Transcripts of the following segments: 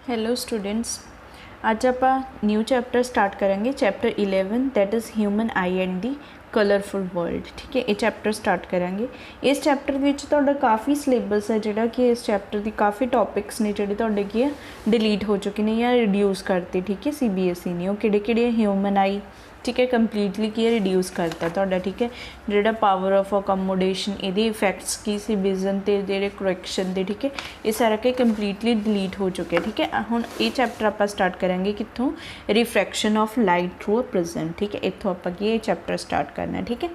Hello students, आज आप new chapter start करेंगे chapter 11 that is human I and the colourful world. ठीक है, ये चैप्टर स्टार्ट करेंगे। इस चैप्टर विच तुहाडा काफ़ी सिलेबस है जिहड़ा कि इस चैप्टर की काफ़ी टॉपिक्स ने जिहड़े तुहाडे की है डिलीट हो चुके हैं या रिड्यूस करते। ठीक है, CBSE ने वो किहड़े ह्यूमन आई, ठीक है, कंप्लीटली की रिड्यूस करता तुहाडा। ठीक है, जिहड़ा पावर ऑफ अकोमोडेशन इहदे इफैक्ट्स की सी विजन ते जिहड़े करैक्शन दे, ठीक है, ये सारा के कंप्लीटली डिलीट हो चुके हैं। ठीक है, हुण ये चैप्टर आप स्टार्ट करेंगे कित्थों, refraction of light through a prism. ठीक है, इत्थों आपां की ये चैप्टर स्टार्ट करना है। ठीक है,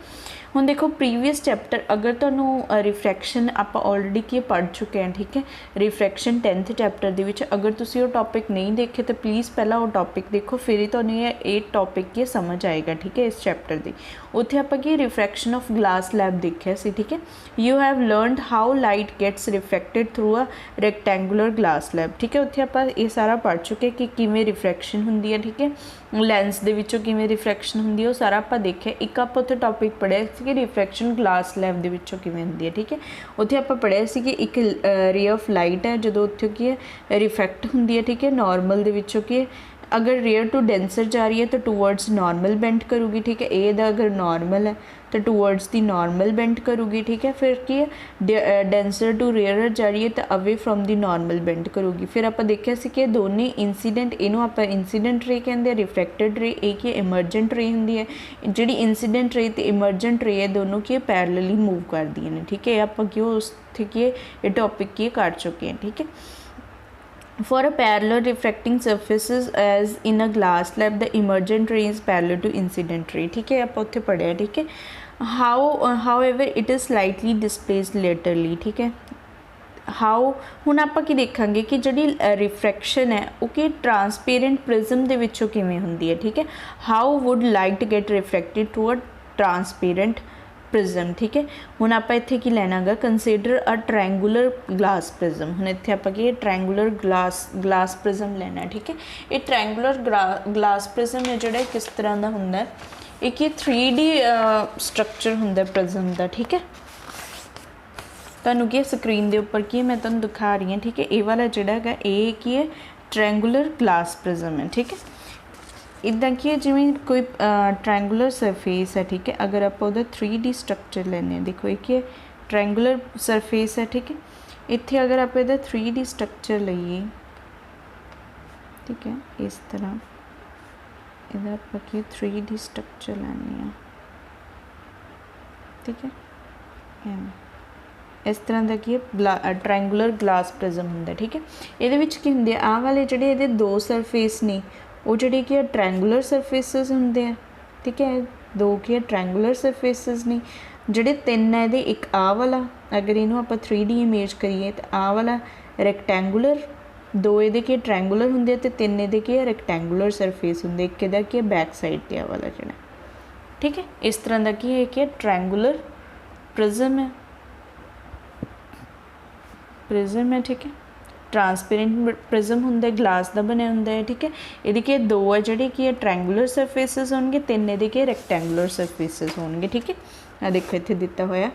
हुण देखो प्रीवियस चैप्टर अगर तुहानूं रिफ्रैक्शन आप ऑलरेडी की पढ़ चुके हैं। ठीक है, रिफ्रैक्शन 10th चैप्टर दे विच अगर तुसीं वो टॉपिक नहीं देखे तो प्लीज़ पहला वो टॉपिक देखो, फिर ही तुहानूं ये टॉपिक की समझ आएगा। ठीक है, इस चैप्टर की उत्थे आपां की रिफ्रैक्शन ऑफ ग्लास लैब देखिया सी। ठीक है, you have learned how light gets refracted through a rectangular glass lab. ठीक है, उत्थे आपां ये सारा पढ़ चुके कि किवें रिफ्रैक्शन हुंदी है। ठीक है, लैंस दे विचों किवें रिफ्रैक्शन हुंदी है वो सारा आपां देखिया। एक आपां उत्थे टॉपिक पढ़िया कि रिफ्रैक्शन ग्लास लैब दे विचों किवें हुंदी है। ठीक है, उत्थे आपां पढ़िया सी कि एक रे ऑफ लाइट है जदों उत्थे की है रिफ्रैक्ट हुंदी है। ठीक है, नॉर्मल दे विचों की अगर रेयर टू डेंसर जा रही है तो टूवर्ड्स नॉर्मल बेंड करूगी। ठीक है, ए दा अगर नॉर्मल है तो टूवर्ड्स दी नॉर्मल बेंड करूगी। ठीक है, फिर की है डेंसर टू रेयर जा रही है तो away from the normal bend करूगी। फिर आप देखिया सी कि दोनों इंसीडेंट इनू आप इंसीडेंट रे कहते हैं, रिफ्रैक्टेड रे एक ही इमरजेंट रे होंगी है। जी इंसीडेंट रे तो इमरजेंट रे है दोनों की पैरेलली मूव कर दी ने। ठीक है, आप क्यों उस ये टॉपिक की कर चुके हैं। ठीक है, for a parallel refracting surfaces as in a glass slab the emergent ray is parallel to incident ray। ठीक है, आप उत्थे पढ़िया। ठीक है, however it is slightly displaced laterally। ठीक है, हाउ हुण आपां की देखांगे कि जिहड़ी रिफ्रैक्शन है वो कि ट्रांसपेरेंट प्रिज्म दे विचों किवें हुंदी है। ठीक है, how would light get refracted through a transparent prism. ठीक है, हुण आपां इत्थे की लैना गा consider a triangular glass prism. हुण इत्थे आपां की ट्रायंगुलर ग्लास प्रिज्म लेना है। ठीक है, ये ट्रायंगुलर ग्लास प्रिज्म है जिहड़ा किस तरह का हुंदा है, एक ये 3D स्ट्रक्चर हुंदा प्रिज्म का। ठीक है, तुहानूं की स्क्रीन के उपर की मैं तुहानूं दिखा रही हूँ। ठीक है, ये वाला जिहड़ा है ये की है ट्रायंगुलर ग्लास प्रिज्म है। ठीक है, इदा की है जिमें कोई ट्रायंगुलर सरफेस है। ठीक है, अगर आप 3D स्ट्रक्चर लेने, देखो एक है ट्रायंगुलर सरफेस है। ठीक है, इत्थे अगर आप 3D स्ट्रक्चर लीए, ठीक है, इस तरह इधर आप 3D स्ट्रक्चर लैने। ठीक है, इस तरह का की ट्रायंगुलर ग्लास प्रिज्म हुंदा। ठीक है, ये की होंगे आ वाले जिहड़े इहदे दो सरफेस ने वो जिहड़े कि ट्रायंगुलर सरफेसिस होंदे हैं। ठीक है, दो की ट्रायंगुलर सरफेसिस ने, जिहड़े तीन है एक आ वाला, अगर इनू आप 3D इमेज करिए तो आ वाला रैक्टेंगुलर, दो ये कि ट्रायंगुलर होंदे ते तीन ये कि रैक्टेंगुलर सरफेस होंदे, एक इहदा कि बैक साइड ते आ वाला जिहड़ा। ठीक है, इस तरह का की है कि ट्रायंगुलर प्रिज्म है, प्रिज्म है। ठीक है, ट्रांसपेरेंट प्रिज्म होंगे ग्लास का बनया होंगे। ठीक है, ये दो है जिहड़े कि ट्रायंगुलर सरफेसिस होंगे, तीन ये कि रैक्टेंगुलर सरफेसिस होंगे। ठीक है, देखो इत्थे दिता होया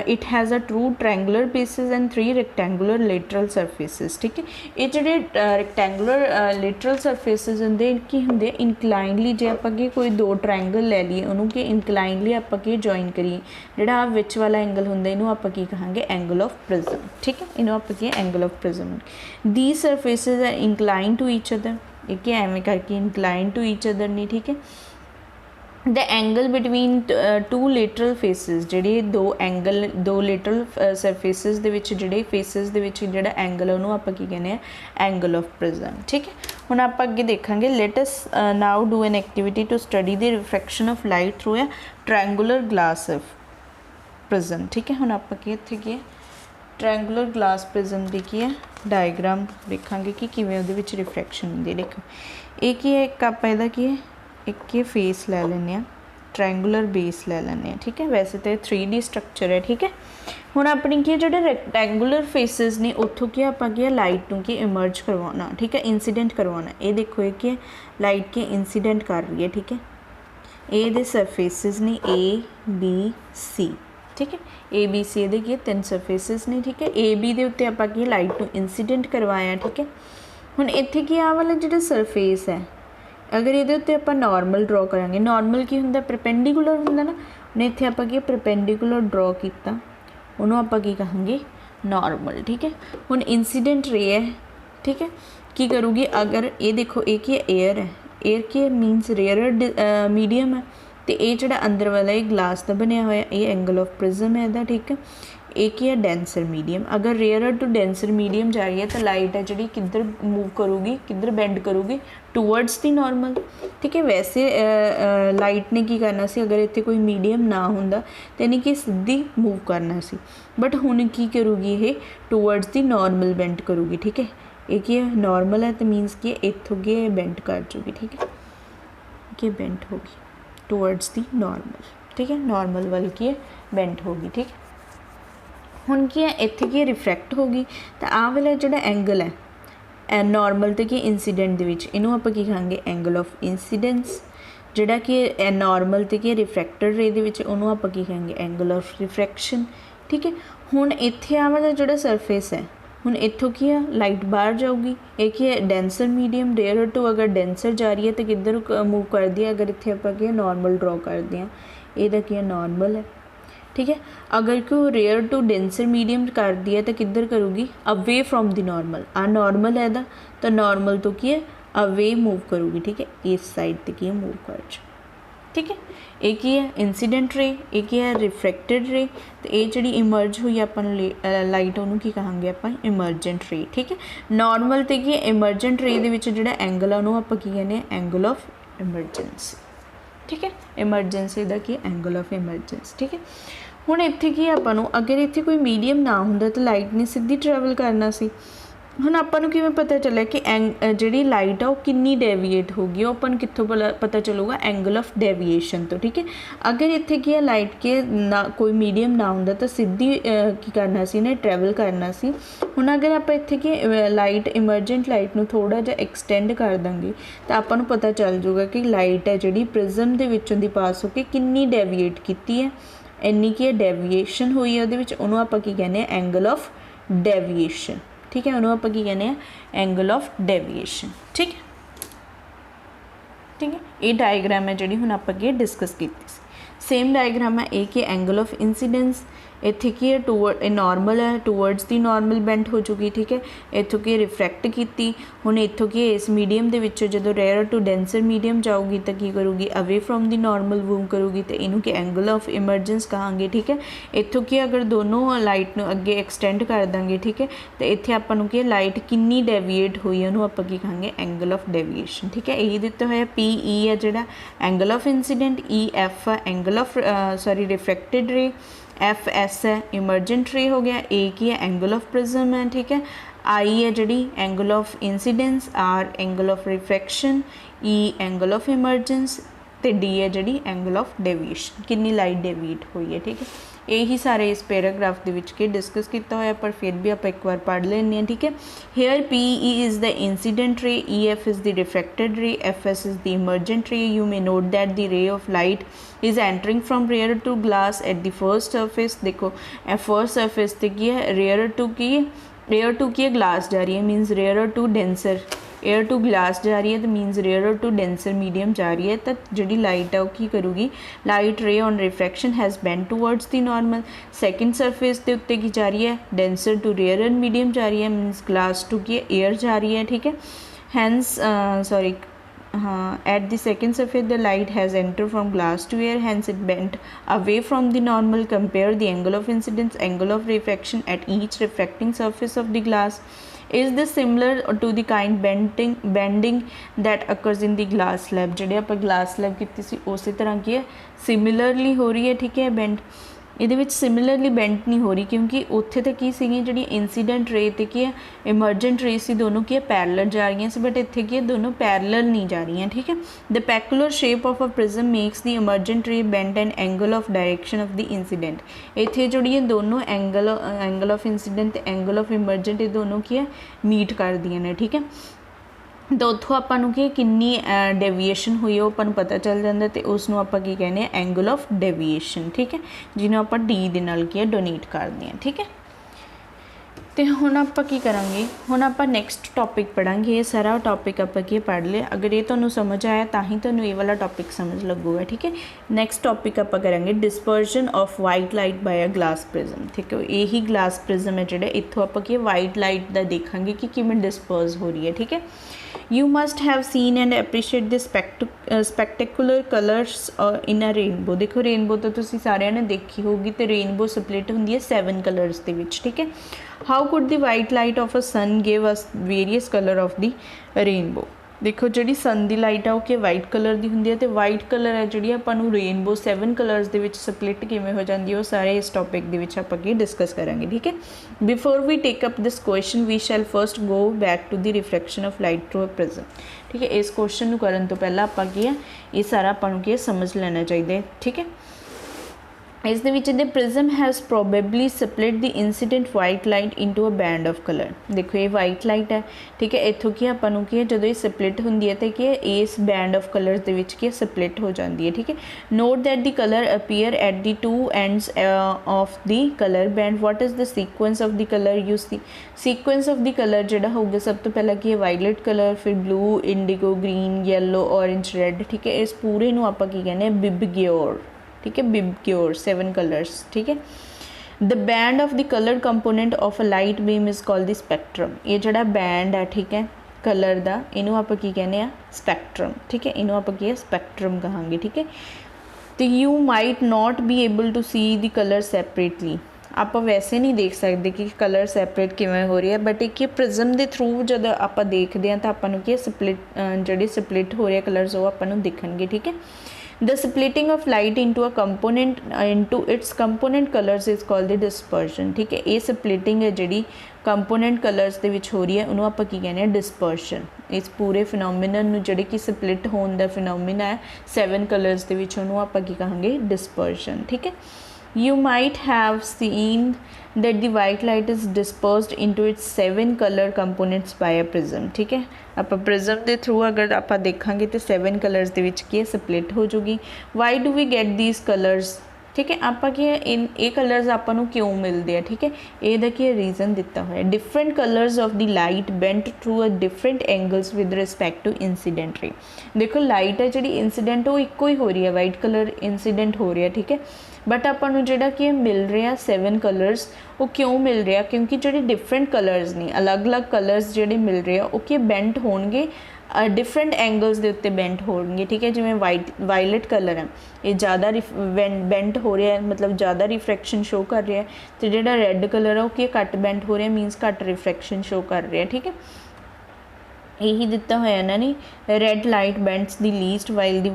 it has a two triangular bases and 3 rectangular lateral surfaces. ठीक है, ये जिहड़े रैक्टेंगुलर लेटरल सरफेसिस होंगे की होंगे इनकलाइनली, जे आपां कि कोई दो ट्रायंगल ले लीए उन्होंने कि इनकलाइनली आपां कि जॉइन करिए, जिहड़ा विच वाला एंगल होंगे इनू आपां की कहांगे एंगल ऑफ प्रिज्म। ठीक है, इनू आपां की angle of prism. The surfaces are incline to each other, एक एवें करके इंकलाइन टू ईच अदर नहीं। ठीक है, the angle between two lateral faces, जिहड़े दो लेटरल सरफेसिस दे विच जिहड़े फेसिस दे विच जिहड़ा एंगल है उन्होंने आपां की कहने हैं एंगल ऑफ प्रिज्म। ठीक है, हुण आपां अगे देखांगे let us now do an activity to study the refraction of light through a triangular glass of prism. ठीक है, हुण आपां की इत्थे की ट्रायंगुलर ग्लास प्रिज्म की की है डायग्राम देखांगे कि किवें उहदे विच रिफ्रैक्शन हुंदी है। देखो ये की है, एक आपां इहदा की है एक ये फेस ले लें, ट्रायंगुलर बेस ले लें। ठीक है, वैसे तो 3D स्ट्रक्चर है। ठीक है, हुण अपनी की जो रैक्टेंगुलर फेसिस ने उतों की आपां की लाइट नूं की इमर्ज करवाना। ठीक है, इंसीडेंट करवाना। ये देखो ये कि लाइट की इंसीडेंट कर रही है। ठीक है, ये सरफेसिस ने A B C। ठीक है। ए बी सी ये की 3 सरफेसिस ने, ठीक है। ए बी के उत्ते आपां की लाइट नूं इंसीडेंट करवाया, ठीक है। हुण इत्थे की आ वाला जिहड़ा सरफेस है, अगर ये उत्ते आपां नॉर्मल ड्रॉ करांगे, नॉर्मल की हुंदा परपेंडिकुलर हुंदा ना, हुण इत्थे आपां की परपेंडिकुलर ड्रॉ कीता, उहनूं आपां की कहांगे नॉर्मल, ठीक है। हुण इंसीडेंट रे है, ठीक है, की करूँगी, अगर ये देखो ये की एयर है, एयर की मीनस रेयर मीडियम है, तो ये जो अंदर वाला ये ग्लास का बनया हुआ ये एंगल ऑफ प्रिज्म है, ठीक है। एक ही है डेंसर मीडियम, अगर रेयर टू डेंसर मीडियम जा रही है तो लाइट है जी किधर मूव करूँगी, किधर बेंड करूँगी, टूवर्ड्स दी नॉर्मल, ठीक है। वैसे लाइट ने की करना सी, अगर इतने कोई मीडियम ना होंदा तो यानी कि सीधी मूव करना सी, बट हुण की करूँगी ये टूवर्ड्स दी नॉर्मल बेंड करूँगी, ठीक है। एक ही नॉर्मल है तो मीनस कि इतों की बेंड कर जूगी, ठीक है, कि बेंड होगी टूवर्ड्स दी नॉर्मल, ठीक है, नॉर्मल वाल की बेंड होगी, ठीक है। हुण की है इत्थे की रिफ्रैक्ट होगी, तो आ वाला जिहड़ा एंगल है नॉर्मल तो कि इंसीडेंट दे विच, इनू आपां की कहांगे एंगल ऑफ इंसीडेंस, जिहड़ा कि नॉर्मल तो कि रिफ्रैक्टेड रे दे विच उहनूं आपां की कहांगे एंगल ऑफ रिफ्रैक्शन, ठीक है। हुण इत्थे आ वाला जिहड़ा सरफेस है, हुण इत्थों की है लाइट बाहर जाऊगी, एक ही है डेंसर मीडियम, रेयर टू अगर डेंसर जा रही है तो किधर मूव कर दिया, अगर इत्थे आपां की नॉर्मल ड्रॉ कर दिया, इहदा की नॉर्मल है, ठीक है। अगर कोई रेयर टू डेंसर मीडियम कर दिया तो किधर करूँगी, अवे फ्रॉम द नॉर्मल, आ नॉर्मल है दा, तो नॉर्मल तो की है अवे मूव करूँगी, ठीक है, इस साइड तक की मूव कर जाओ, ठीक है। एक ही है इंसीडेंट रे, एक ही है रिफ्रैक्टेड रे, तो ये जी इमर्ज हुई अपन लाइट उन्होंने की कहांगे अपन इमरजेंट रे, ठीक है। नॉर्मल तो की इमरजेंट रे दे विच जिहड़ा एंगल है उन्होंने आपां की कहने एंगल ऑफ इमरजेंसी, ठीक है, इमरजेंसी का की एंगल ऑफ इमरजेंसी, ठीक है। हुण इत्थे की आपां नूं अगर इत्थे कोई मीडियम ना हुंदा तो लाइट ने सीधी ट्रैवल करना सी, हुण आपां नूं किवें पता चलिया कि जिहड़ी लाइट आ वो कितनी डेविएट होगी, वो अपन कित्थों पता चलूगा एंगल ऑफ डेविएशन तो, ठीक है। अगर इत्थे की लाइट के ना कोई मीडियम ना हुंदा तो सीधी की करना सी ने ट्रैवल करना सी। हुण अगर आपां इत्थे की लाइट इमरजेंट लाइट नूं थोड़ा जिहा एक्सटेंड कर देंगे तो आपां नूं पता चल जूगा कि लाइट है जिहड़ी प्रिज्म दे विचों दी पास हो के कितनी डेविएट कीती है, इन्नी की डेविएशन हुई है उहदे विच, उहनूं आपां की कहने एंगल ऑफ डेविएशन, ठीक है, उन्होंने आप की कहने एंगल ऑफ डेविएशन, ठीक है, ठीक है। ये डायग्राम है जी हम आप डिस्कस की, सेम डायग्राम है एक ही एंगल ऑफ इंसीडेंस, इत्थे की है टूवर्ड नॉर्मल है, टूवर्ड्स दी नॉर्मल बेंड हो चुकी, ठीक है। इत्थों की रिफ्रैक्ट की, हुण इत्थों की इस मीडियम दे विचों जदों रेयर टू डेंसर मीडियम जाऊगी तो की करूँगी away from the normal move करूँगी, तो इनू की एंगल ऑफ इमरजेंस कहांगे, ठीक है। इत्थों की अगर दोनों लाइट नूं अगे एक्सटेंड कर देंगे, ठीक है, तो इत्थे आपां नूं की लाइट कितनी डेविएट हुई है उन्होंने आपां की कहांगे एंगल ऑफ डेविएशन, ठीक है। यही दिता होया पी ई है जिहड़ा angle of incident, E F है angle of refracted ray, F S है इमरजेंट रे हो गया, ए की है एंगल ऑफ प्रिज्म है, ठीक है। आई है जी angle of incidence, R angle of refraction, E angle of emergence, तो डी है जी एंगल ऑफ डेविएशन, कितनी लाइट डेविएट हुई है, ठीक है। यही सारे इस पैराग्राफ के विच के डिस्कस किया होया, पर फिर भी आप एक बार पढ़ लेने, ठीक है। Here P E is the incident ray, E F is the refracted ray, F S is the emergent ray. You may note that the ray of light is entering from rare to glass at the first surface, देखो first surface से की है rare to की है glass जा रही है, means rare to denser, air to glass जा रही है तो means rare to denser medium जा रही है, तो जी लाइट है वो की करूँगी लाइट रे on refraction has bend towards the normal. Second surface के उत्ते की जा रही है डेंसर टू रेयर मीडियम जा रही है, मीनस ग्लास टू की एयर जा रही है, ठीक है। हैंस सॉरी हाँ at the second surface the light has enter from glass to air, hence it bent away from the normal. Compare the angle of incidence angle of refraction at each refracting surface of the glass. Is this similar to the kind bending that occurs in the glass slab? ਜਿਹੜੇ ਆਪਾਂ glass slab ਕੀਤੀ ਸੀ ਉਸੇ ਤਰ੍ਹਾਂ ਕੀ ਹੈ similarly हो रही है, ठीक है। बेंड ਇਹਦੇ ਵਿੱਚ सिमिलरली बेंड नहीं हो रही क्योंकि ਉੱਥੇ ਤਾਂ ਕੀ ਸੀਗੀ ਜਿਹੜੀ इंसीडेंट रे ਤੇ ਕੀ ਹੈ इमरजेंट रे ਸੀ दोनों की पैरेलल जा रही हैं, बट ਇੱਥੇ ਕੀ ਹੈ दोनों पैरेलल नहीं जा रही हैं, ठीक है। The peculiar shape of a prism makes the emergent ray bend an angle of direction of the incident. ਇੱਥੇ ਜਿਹੜੀ ਇਹ दोनों एंगल ऑफ इंसीडेंट ਤੇ एंगल ऑफ इमरजेंट ਇਹ दोनों ਕੀ ਹੈ मीट करदियां ने, ठीक है। तो उत्थों आपां नूं कि किन्नी डेविएशन हुई है आपां नूं पता चल जाता, तो उसनूं आपां की कहने एंगल ऑफ डेविएशन, ठीक है, जिन्होंने आपां डी दे नाल की डोनेट करते हैं, ठीक है। तो हुण आपां की करांगे, हुण आपां नैक्सट टॉपिक पढ़ांगे। ये सारा टॉपिक आपां की पढ़ लिया, अगर ये तुहानूं समझ आया तो ही तुहानूं ये वाला टॉपिक समझ लगूगा, ठीक है। नैक्सट टॉपिक आपां करांगे dispersion of white light by a glass prism, ठीक है। यही ग्लास प्रिज्म है जिहड़ा इत्थों आपां की वाइट लाइट दा देखांगे कि किवें डिस्पर्ज हो रही है, ठीक है। You must have seen and appreciate the spectacular colors in a rainbow। देखो रेनबो तो तुसी सारिਆਂ ने देखी होगी, तो रेनबो स्प्लिट होंदी है 7 कलर्स दे विच, ठीक है। How could the white light of a sun give us various colour of the rainbow. देखो जी सन की लाइट है वो कि वाइट कलर की होंगी है, तो वाइट कलर है जी आपू रेनबो 7 कलर्स के स्प्लिट किमें हो जाती है, वो सारे इस टॉपिक के आप डिस्कस करांगे, ठीक है। Before we take up this question we shall first go back to the reflection of light through a prism, ठीक है। इस क्वेश्चन को करने तो पहला आप ये सारा आपको की समझ लेना चाहिए, ठीक है। इस the prism has probably split the incident white light into a band of colour. देखो ये वाइट लाइट है, ठीक है, इतों की आपू की जो ये स्प्लिट होंगी है तो कि इस बैंड ऑफ कलर्स के स्प्लिट हो जाती है, ठीक है। Note that the colour appear at the 2 ends of the colour band. What is the sequence of the colour you see. Sequence of the colour जोड़ा होगा सब तो पहला कि वायलेट कलर, फिर blue, indigo, green, yellow, orange, red, ठीक है। इस पूरे नूं आपां की कहने बिबग्योर, ठीक है, बिबग्योर 7 कलर्स, ठीक है। The band of the colour component of a light beam is called the spectrum. ये जोड़ा बैंड है, ठीक है, कलर का, इनू आप की कहने आ स्पैक्ट्रम, ठीक है, इनू आप की स्पैक्ट्रम कहांगे, ठीक है। तो you might not be able to see the colour separately. आप वैसे नहीं देख सकते कि कलर सैपरेट किमें हो रही है, बट एक प्रिज्म के थ्रू जब आप देखते हैं तो आपको कि स्प्लिट जी स्प्लिट हो रही है कलर्स वो आपको दिखणगे, ठीक है। The splitting of light into a component into its component colors is called the dispersion, ठीक है। ये splitting है जी कंपोनेंट कलर्स दे विच हो रही है उन्होंने आप की कहने हैं डिस्पर्शन। इस पूरे फिनोमिनन जोड़े कि स्प्लिट होने का फिनोमिना है 7 कलर्स दे विच उन्होंने आप की कहांगे डिस्पर्शन, ठीक है। You might have seen that the white light is dispersed into its 7 color components by a prism, ठीक है। आप प्रिज्म के थ्रू अगर आप देखांगे तो 7 कलर्स के विच की स्प्लिट हो जाएगी। Why do we get these colours, ठीक है। आप ये कलर्स आपको क्यों मिलते हैं, ठीक है, ये देखिए रीजन दिता हुआ है। Different colours of the light bent through a different angles with respect to incident ray. देखो लाइट है जी इंसीडेंट वो इको ही हो रही है, वाइट कलर इंसीडेंट हो रहा है, ठीक है, बट आपू जोड़ा कि मिल रहा 7 कलर्स वो क्यों मिल रहा, क्योंकि जो डिफरेंट कलर्स ने अलग अलग कलर्स जोड़े मिल रहे हैं वो कि बेंट होणगे डिफरेंट एंगल्स के उत्ते बेंट होणगे, ठीक है। जिमें वायलेट कलर है ये ज़्यादा बेंट हो रहा है, मतलब ज़्यादा रिफ्रैक्शन शो कर रहा है, तो जो रैड कलर है वो कि घट बेंट हो रहा है, मीनस घट रिफ्रैक्शन शो कर रहा है, ठीक है। यही दिता हुआ इन्होंने red light bends the least while the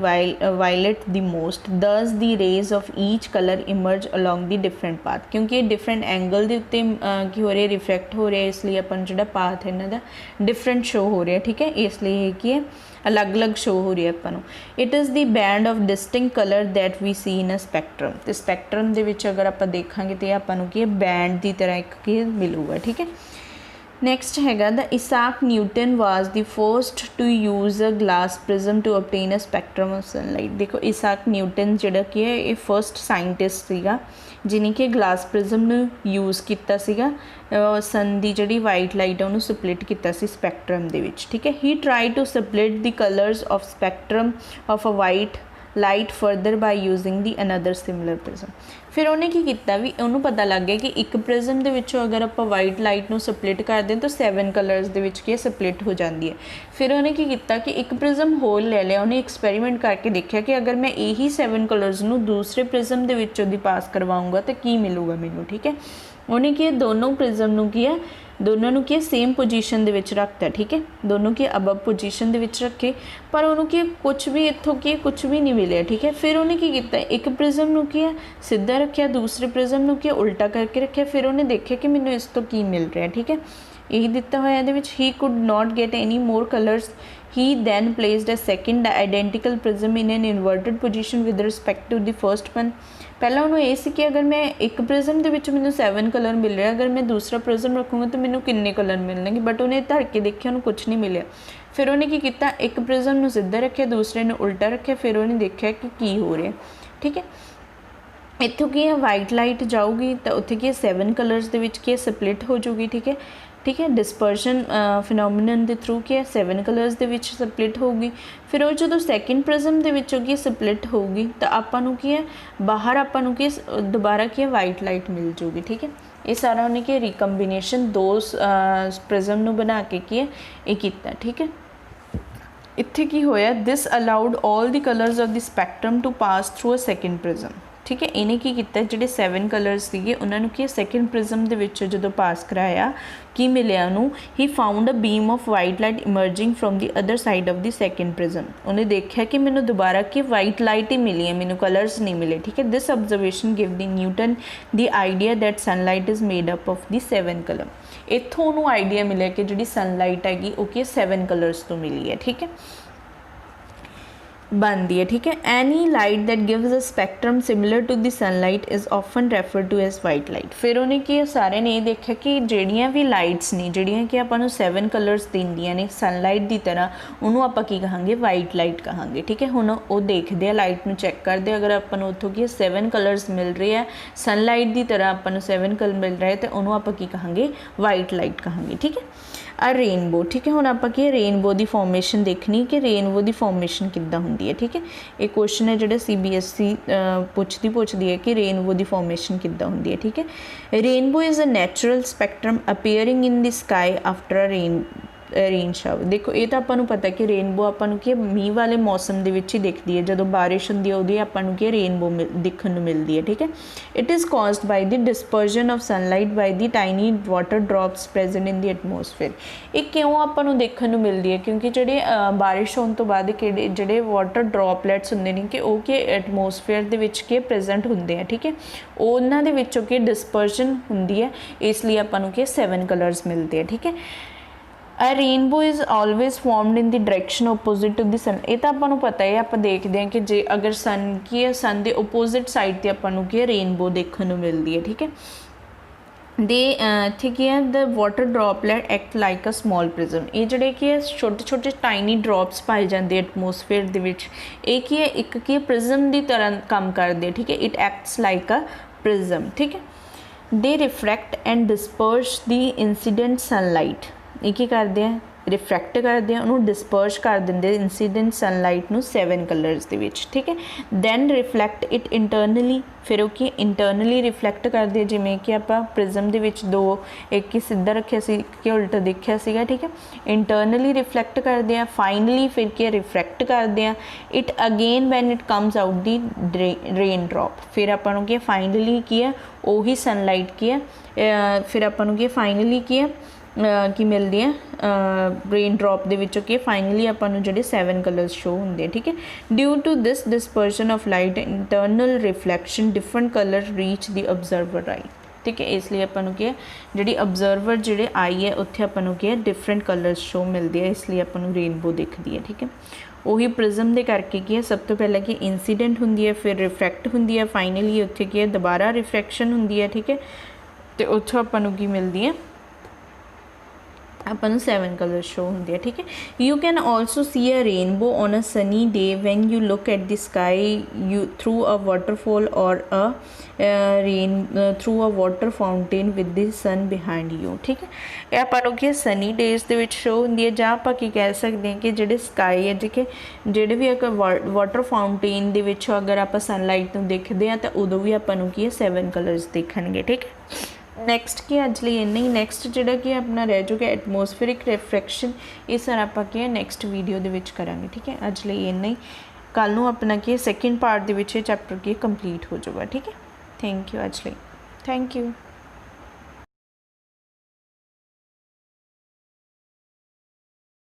violet the most, thus the rays of each colour emerge along the different path. क्योंकि ये डिफरेंट एंगल के उत्ते की हो रहे रिफ्रैक्ट हो रहे, इसलिए अपन जो पाथ है इन्हों डिफरेंट शो हो रहा है, ठीक है, इसलिए कि अलग अलग शो हो रही है अपन। It is the band of distinct colour that we see in a spectrum. तो स्पैक्ट्रम के अगर आप देखा तो अपन की बैंड की तरह एक मिलूगा, ठीक है। नैक्सट हैगा the Isaac Newton was the first to use a glass prism to obtain a spectrum of sunlight. देखो इसाक न्यूटन जिहड़ा कि है ये फर्स्ट साइंटिस्ट सीगा जिन्हें कि ग्लास प्रिज्म यूज़ किया सीगा सन की जिहड़ी वाइट लाइट है उन्होंने स्प्लिट किया सी स्पैक्ट्रम दे विच, ठीक है। He try to split the colours of spectrum of a white light further by using the another similar prism. फिर उन्हें की किया भी उन्होंने पता लग गया कि एक प्रिज्म के विचों अगर आप वाइट लाइट में स्प्लिट कर दें तो 7 कलर्स के स्प्लिट हो जाती है। फिर उन्हें की किया कि एक प्रिज्म होल ले लिया, उन्हें एक्सपेरीमेंट करके देखा कि अगर मैं यही 7 कलर्स को दूसरे प्रिज्म के विचों दी पास करवाऊँगा तो की मिलूगा मैनू, ठीक है। उन्हें कि दोनों प्रिज्म की है दोनों की सेम पोजीशन दे विच रखता, ठीक है, दोनों की अबव पोजीशन दे विच रखे, पर उन्होंने कुछ भी इतों की कुछ भी नहीं मिले, ठीक है। फिर उन्हें की किया एक प्रिज्म की सीधा रखा, दूसरे प्रिज्म की उल्टा करके रखा, फिर उन्हें देखा कि मैंने इस तो की मिल रहा है, ठीक है। यही दिता हुआ है he could not get any more colours, he then placed a second identical prism in an inverted position with respect to the first one। पहला उन्होंने ये सी कि अगर मैं एक प्रिज्म के मैंने 7 कलर मिल रहा, अगर मैं दूसरा प्रिज्म रखूँगा तो मैंने किन्ने कलर मिलने, बट उन्हें धर के देखिया उन्हें कुछ नहीं मिले। फिर उन्हें की किया, एक प्रिज्म नूं सीधा रखिया, दूसरे ने उल्टा रखिया, फिर उन्हें देखा कि की हो रहा। ठीक है, इत्थों की है वाइट लाइट जाऊगी तो उत्थे की 7 कलर्स दे विच की स्प्लिट हो जाऊगी। ठीक है, ठीक है, डिस्पर्शन फिनोमिनन के थ्रू की 7 कलर्स दे विच स्प्लिट होगी। फिर वो जो सैकेंड प्रिज्म के विचों की स्प्लिट होगी तो आपां की है बाहर आपां की दोबारा की वाइट लाइट मिल जूगी। ठीक है, ये सारा उन्हें की रिकंबीनेशन दो प्रिज्म नूं बना के की है ये कीता। ठीक है, इत्थे की होया, this allowed all the colours of the spectrum to pass through a second prism. ठीक है, इन्हें की किया, जिहड़े 7 कलर्स सीगे उन्होंने की सैकेंड प्रिज्म दे विच जो पास कराया की मिलिया उन्होंने, he found a beam of white light emerging from the other side of the second prism. उन्हें देखा कि मैंने दोबारा की वाइट लाइट ही मिली है, मैंने कलर्स नहीं मिले। ठीक है, this observation give the Newton the idea that sunlight is made up of the 7 colour. इत्थों उन्होंने आइडिया मिले कि जी सनलाइट हैगी वो कि 7 कलर्स तो मिली है। ठीक है, बनती है। ठीक है, any light that gives a spectrum similar to the sunlight is often refer to as white light. फिर उन्हें कि सारे ने ये देखा कि ਜਿਹੜੀਆਂ भी लाइट्स ने ਜਿਹੜੀਆਂ कि ਆਪਾਂ ਨੂੰ 7 कलर्स ਦਿੰਦੀਆਂ ने सनलाइट की तरह ਉਹਨੂੰ ਆਪਾਂ ਕੀ ਕਹਾਂਗੇ वाइट लाइट कहांगे। ठीक है, ਹੁਣ ਉਹ ਦੇਖਦੇ ਆ ਲਾਈਟ ਨੂੰ ਚੈੱਕ ਕਰਦੇ, अगर ਆਪਾਂ ਨੂੰ ਉੱਥੋਂ ਕੀ 7 कलर्स मिल रहे हैं सनलाइट की तरह ਆਪਾਂ ਨੂੰ 7 कलर मिल रहा है तो ਉਹਨੂੰ ਆਪਾਂ ਕੀ ਕਹਾਂਗੇ वाइट लाइट कहांगे। ठीक है, आ रेनबो। ठीक है, हुण आपां की रेनबो की फॉर्मेशन देखनी कि रेनबो की फॉर्मेशन किद्दां हुंदी है। ठीक है, एक क्वेश्चन है जिहड़ा CBSE पुछदी है कि रेनबो की फॉर्मेशन किद्दां हुंदी है। ठीक है, rainbow is a natural spectrum appearing in the sky after a rain shower. देखो ये तो आपको पता कि रेनबो आपको कि मीह वाले मौसम के ही दिखती है, जो बारिश होंगी है उदी आपको कि रेनबो दिखने मिलती है। ठीक है, it is caused by the dispersion of sunlight by the tiny water drops present in the atmosphere. ये क्यों आपको देखने मिलती है, क्योंकि जोड़े बारिश होने तो बाद जोड़े वाटर ड्रॉपलैट्स होंगे ने कि वो कि एटमोसफेयर के प्रेजेंट होंगे हैं। ठीक है, उन्होंने विचों कि डिस्पर्जन होंगी है, इसलिए आपको कि 7 कलर्स मिलते हैं। ठीक है, a rainbow is always formed in the direction opposite to the sun. ये तो आपको पता है, आप देखते हैं कि जे अगर सन की है सन के ओपोजिट साइड पर आपको की रेनबो देखने मिलती है। ठीक है, दे ठीक है, the water droplet act like a small prism. ये जोड़े कि छोटे छोटे टाइनी ड्रॉप्स पाए जाते एटमोसफेयर के विच, एक ही है एक की प्रिज्म की तरह काम करते हैं। ठीक है, it acts like a prism. ठीक है, they refract and disperse the incident sunlight. ये की करते हैं, रिफ्रैक्ट करते हैं, उन्होंने डिस्पर्स कर देंगे इंसीडेंट सनलाइट नूं 7 कलर्स दे विच। ठीक है, दैन रिफ्लैक्ट इट इंटरनली। फिर वो कि इंटरनली रिफ्लैक्ट करते हैं, जिमें कि आप प्रिज्म दे विच दो, एक ही सीधा रखिया सी कि उल्टा देखिया सीगा। ठीक है, इंटरनली रिफ्लैक्ट करते हैं, फाइनली फिर क्या रिफ्रैक्ट करते हैं it again when it comes out the rain drop. फिर आपको कि फाइनली की है वही सनलाइट की है, फिर आपको कि फाइनली की है की मिलती है रेन ड्रॉप के विचों कि फाइनली अपन जो 7 कलर्स शो होंगे। ठीक है, due to this dispersion of light internal reflection different colour reach the observer eye. ठीक है, इसलिए अपन की जी ऑब्जर्वर जोड़े आई है उत्थे अपन की डिफरेंट कलर्स शो मिलते हैं, इसलिए अपन रेनबो दिखती है। ठीक है, वही प्रिज्म के करके की है, सब तो पहले कि इंसीडेंट होंगी है, फिर रिफ्रैक्ट होंगी है, फाइनली उत्थे की दोबारा रिफ्रैक्शन होंगी है। ठीक है, तो उत्थों अपन की मिलती है अपन 7 कलर शो होंगे। ठीक है, you can also see a rainbow on a sunny day when you look at the sky you through a waterfall or a rain through a water fountain with the sun behind you. ठीक है, ये अपन की Sunny days के show होंगी है, जहाँ आप कह सकते हैं कि जो स्काई है जी जोड़े भी एक वाटर फाउंटेन के अगर आप सनलाइट में देखते हैं तो उदों भी अपन की 7 कलर्स देखणगे। ठीक है, नैक्सट की अज लिए इन्ना ही। नैक्सट जोड़ा कि अपना रह जाऊगा एटमोसफेरिक रिफ्रैक्शन, ये सारा आप नैक्सट वीडियो के करांगे। ठीक है, अज लिए इन्ना ही, कल नूं अपना कि सैकेंड पार्ट के चैप्टर की कंप्लीट हो जाएगा। ठीक है, थैंक यू अज लिए, थैंक यू।